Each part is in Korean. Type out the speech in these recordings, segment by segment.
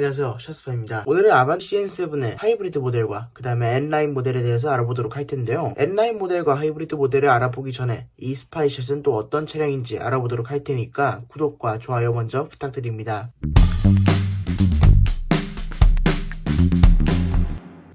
안녕하세요, 샤스파입니다. 오늘은 아반떼 CN7의 하이브리드 모델과 그 다음에 N라인 모델에 대해서 알아보도록 할 텐데요. N라인 모델과 하이브리드 모델을 알아보기 전에 이 스파이샷은 또 어떤 차량인지 알아보도록 할 테니까 구독과 좋아요 먼저 부탁드립니다.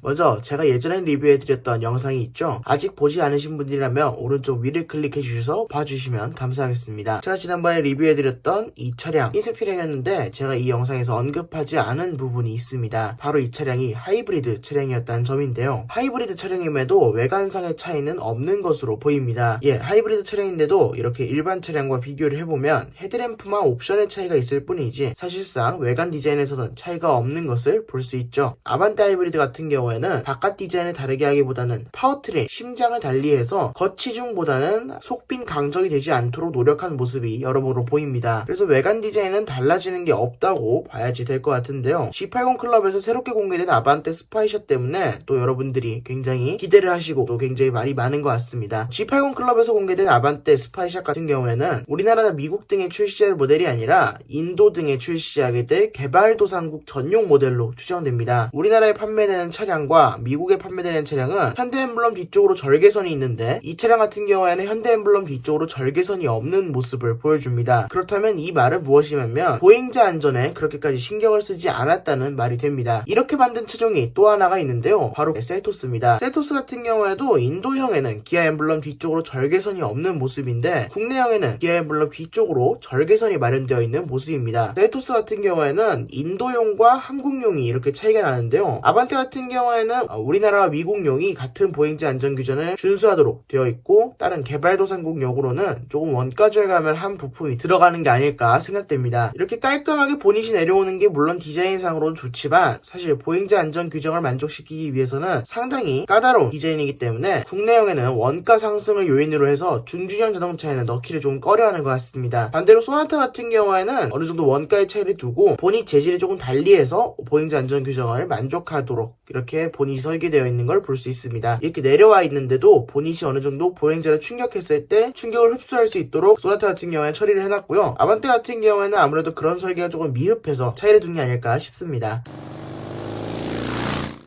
먼저 제가 예전에 리뷰해드렸던 영상이 있죠. 아직 보지 않으신 분들이라면 오른쪽 위를 클릭해 주셔서 봐주시면 감사하겠습니다. 제가 지난번에 리뷰해드렸던 이 차량 흰색 차량이었는데 제가 이 영상에서 언급하지 않은 부분이 있습니다. 바로 이 차량이 하이브리드 차량이었다는 점인데요. 하이브리드 차량임에도 외관상의 차이는 없는 것으로 보입니다. 하이브리드 차량인데도 이렇게 일반 차량과 비교를 해보면 헤드램프만 옵션의 차이가 있을 뿐이지 사실상 외관 디자인에서는 차이가 없는 것을 볼 수 있죠. 아반떼 하이브리드 같은 경우에 바깥 디자인을 다르게 하기보다는 파워트레인, 심장을 달리해서 거치중보다는 속빈 강적이 되지 않도록 노력한 모습이 여러모로 보입니다. 그래서 외관 디자인은 달라지는 게 없다고 봐야지 될 것 같은데요. G80 클럽에서 새롭게 공개된 아반떼 스파이샷 때문에 또 여러분들이 굉장히 기대를 하시고 또 굉장히 말이 많은 것 같습니다. G80 클럽에서 공개된 아반떼 스파이샷 같은 경우에는 우리나라나 미국 등에 출시할 모델이 아니라 인도 등에 출시하게 될 개발도상국 전용 모델로 추정됩니다. 우리나라에 판매되는 차량 과 미국에 판매되는 차량은 현대 엠블럼 뒤쪽으로 절개선이 있는데 이 차량 같은 경우에는 현대 엠블럼 뒤쪽으로 절개선이 없는 모습을 보여줍니다. 그렇다면 이 말은 무엇이냐면 보행자 안전에 그렇게까지 신경을 쓰지 않았다는 말이 됩니다. 이렇게 만든 차종이 또 하나가 있는데요. 바로 셀토스입니다. 셀토스 같은 경우에도 인도형에는 기아 엠블럼 뒤쪽으로 절개선이 없는 모습인데 국내형에는 기아 엠블럼 뒤쪽으로 절개선이 마련되어 있는 모습입니다. 셀토스 같은 경우에는 인도용과 한국용이 이렇게 차이가 나는데요. 아반떼 같은 경우에는 우리나라와 미국용이 같은 보행자 안전규정을 준수하도록 되어 있고 다른 개발도상국용으로는 조금 원가 절감을 한 부품이 들어가는 게 아닐까 생각됩니다. 이렇게 깔끔하게 보닛이 내려오는 게 물론 디자인상으로는 좋지만 사실 보행자 안전규정을 만족시키기 위해서는 상당히 까다로운 디자인이기 때문에 국내형에는 원가 상승을 요인으로 해서 중준형 자동차에는 넣기를 좀 꺼려하는 것 같습니다. 반대로 소나타 같은 경우에는 어느 정도 원가의 차이를 두고 보닛 재질이 조금 달리해서 보행자 안전규정을 만족하도록 이렇게 보닛이 설계되어 있는 걸 볼 수 있습니다. 이렇게 내려와 있는데도 보닛이 어느 정도 보행자를 충격했을 때 충격을 흡수할 수 있도록 소나타 같은 경우에 처리를 해놨고요. 아반떼 같은 경우에는 아무래도 그런 설계가 조금 미흡해서 차이를 둔 게 아닐까 싶습니다.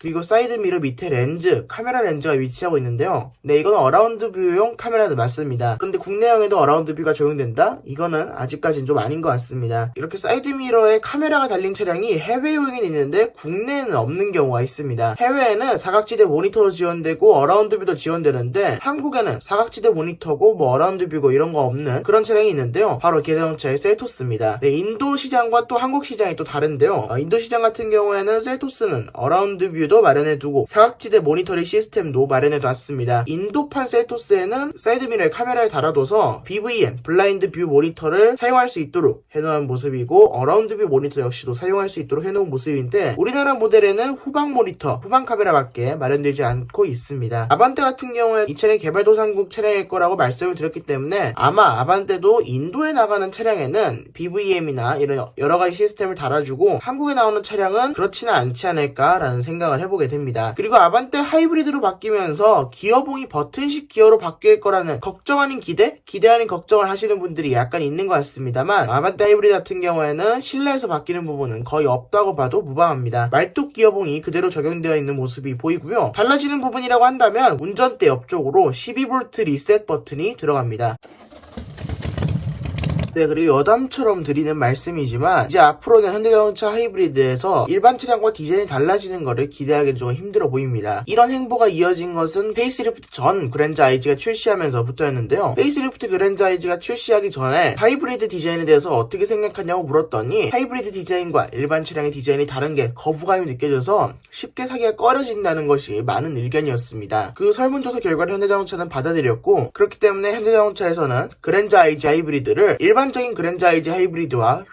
그리고 사이드 미러 밑에 렌즈, 카메라 렌즈가 위치하고 있는데요. 이건 어라운드 뷰용 카메라도 맞습니다. 근데 국내형에도 어라운드 뷰가 적용된다? 이거는 아직까지는 좀 아닌 것 같습니다. 이렇게 사이드 미러에 카메라가 달린 차량이 해외용에는 있는데 국내에는 없는 경우가 있습니다. 해외에는 사각지대 모니터도 지원되고 어라운드 뷰도 지원되는데 한국에는 사각지대 모니터고 어라운드 뷰고 이런 거 없는 그런 차량이 있는데요. 바로 기아자동차의 셀토스입니다. 인도 시장과 또 한국 시장이 또 다른데요. 인도 시장 같은 경우에는 셀토스는 어라운드 뷰 도 마련해두고 사각지대 모니터링 시스템도 마련해놨습니다. 인도판 셀토스에는 사이드미러에 카메라를 달아둬서 BVM, 블라인드 뷰 모니터를 사용할 수 있도록 해놓은 모습이고 어라운드 뷰 모니터 역시도 사용할 수 있도록 해놓은 모습인데 우리나라 모델에는 후방 모니터, 후방 카메라밖에 마련되지 않고 있습니다. 아반떼 같은 경우에 이 차량이 개발도상국 차량일 거라고 말씀을 드렸기 때문에 아마 아반떼도 인도에 나가는 차량에는 BVM이나 이런 여러가지 시스템을 달아주고 한국에 나오는 차량은 그렇지는 않지 않을까라는 생각을 해보게 됩니다. 그리고 아반떼 하이브리드로 바뀌면서 기어봉이 버튼식 기어로 바뀔 거라는 걱정 아닌 기대 아닌 걱정을 하시는 분들이 약간 있는 것 같습니다만 아반떼 하이브리드 같은 경우에는 실내에서 바뀌는 부분은 거의 없다고 봐도 무방합니다. 말뚝 기어봉이 그대로 적용되어 있는 모습이 보이고요. 달라지는 부분이라고 한다면 운전대 옆쪽으로 12V 리셋 버튼이 들어갑니다. 그리고 여담처럼 드리는 말씀이지만 이제 앞으로는 현대자동차 하이브리드에서 일반 차량과 디자인이 달라지는 것을 기대하기는 좀 힘들어 보입니다. 이런 행보가 이어진 것은 페이스리프트 전 그랜저 IG가 출시하면서부터였는데요. 페이스리프트 그랜저 IG가 출시하기 전에 하이브리드 디자인에 대해서 어떻게 생각하냐고 물었더니 하이브리드 디자인과 일반 차량의 디자인이 다른 게 거부감이 느껴져서 쉽게 사기가 꺼려진다는 것이 많은 의견이었습니다. 그 설문조사 결과를 현대자동차는 받아들였고 그렇기 때문에 현대자동차에서는 그랜저 IG 하이브리드를 일반적인 그랜저 IG 하이브리드와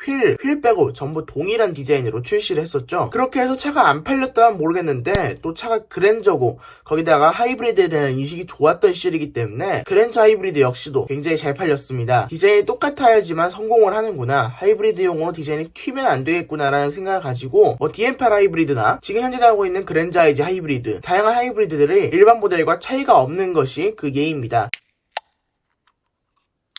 휠 빼고 전부 동일한 디자인으로 출시를 했었죠. 그렇게 해서 차가 안 팔렸다면 모르겠는데 또 차가 그랜저고 거기다가 하이브리드에 대한 인식이 좋았던 시절이기 때문에 그랜저 하이브리드 역시도 굉장히 잘 팔렸습니다. 디자인이 똑같아야지만 성공을 하는구나, 하이브리드용으로 디자인이 튀면 안 되겠구나 라는 생각을 가지고 DM8 하이브리드나 지금 현재 나오고 있는 그랜저 IG 하이브리드, 다양한 하이브리드들이 일반 모델과 차이가 없는 것이 그 예입니다.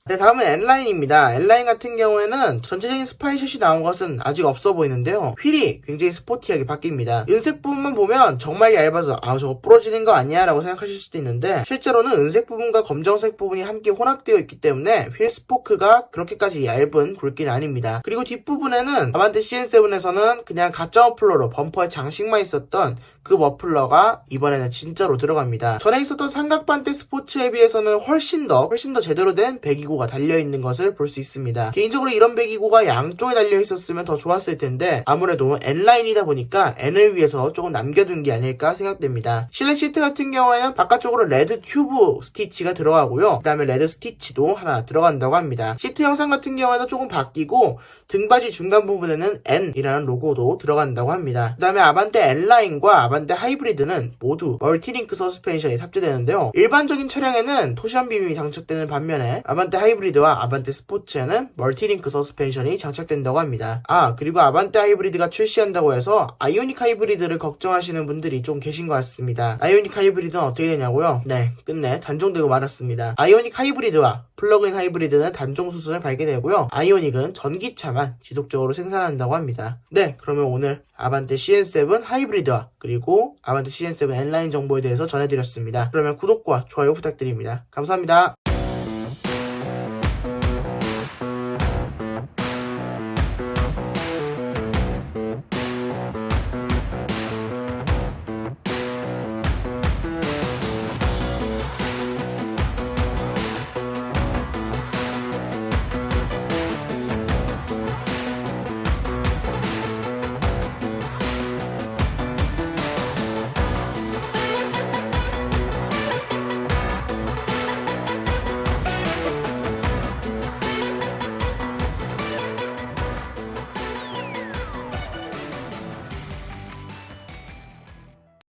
네, 다음은 N라인입니다. N라인 같은 경우에는 전체적인 스파이샷이 나온 것은 아직 없어 보이는데요. 휠이 굉장히 스포티하게 바뀝니다. 은색 부분만 보면 정말 얇아서 저거 부러지는 거 아니야 라고 생각하실 수도 있는데 실제로는 은색 부분과 검정색 부분이 함께 혼합되어 있기 때문에 휠 스포크가 그렇게까지 얇은 굵기는 아닙니다. 그리고 뒷부분에는 아반떼 CN7에서는 그냥 가짜 머플러로 범퍼에 장식만 있었던 그 머플러가 이번에는 진짜로 들어갑니다. 전에 있었던 삼각반떼 스포츠에 비해서는 훨씬 더 제대로 된 배기구가 달려있는 것을 볼 수 있습니다. 개인적으로 이런 배기구가 양쪽에 달려있었으면 더 좋았을 텐데 아무래도 N라인이다 보니까 N을 위해서 조금 남겨둔 게 아닐까 생각됩니다. 실내 시트 같은 경우에는 바깥쪽으로 레드 튜브 스티치가 들어가고요. 그 다음에 레드 스티치도 하나 들어간다고 합니다. 시트 형상 같은 경우에는 조금 바뀌고 등받이 중간 부분에는 N이라는 로고도 들어간다고 합니다. 그 다음에 아반떼 N라인과 아반떼 하이브리드는 모두 멀티링크 서스펜션이 탑재되는데요. 일반적인 차량에는 토시안 빔이 장착되는 반면에 아반떼 하이브리드와 아반떼 스포츠에는 멀티링크 서스펜션이 장착된다고 합니다. 그리고 아반떼 하이브리드가 출시한다고 해서 아이오닉 하이브리드를 걱정하시는 분들이 좀 계신 것 같습니다. 아이오닉 하이브리드는 어떻게 되냐고요? 네, 끝내 단종되고 말았습니다. 아이오닉 하이브리드와 플러그인 하이브리드는 단종 수순을 밟게 되고요. 아이오닉은 전기차만 지속적으로 생산한다고 합니다. 네, 그러면 오늘 아반떼 CN7 하이브리드와 그리고 아반떼 CN7 N라인 정보에 대해서 전해드렸습니다. 그러면 구독과 좋아요 부탁드립니다. 감사합니다.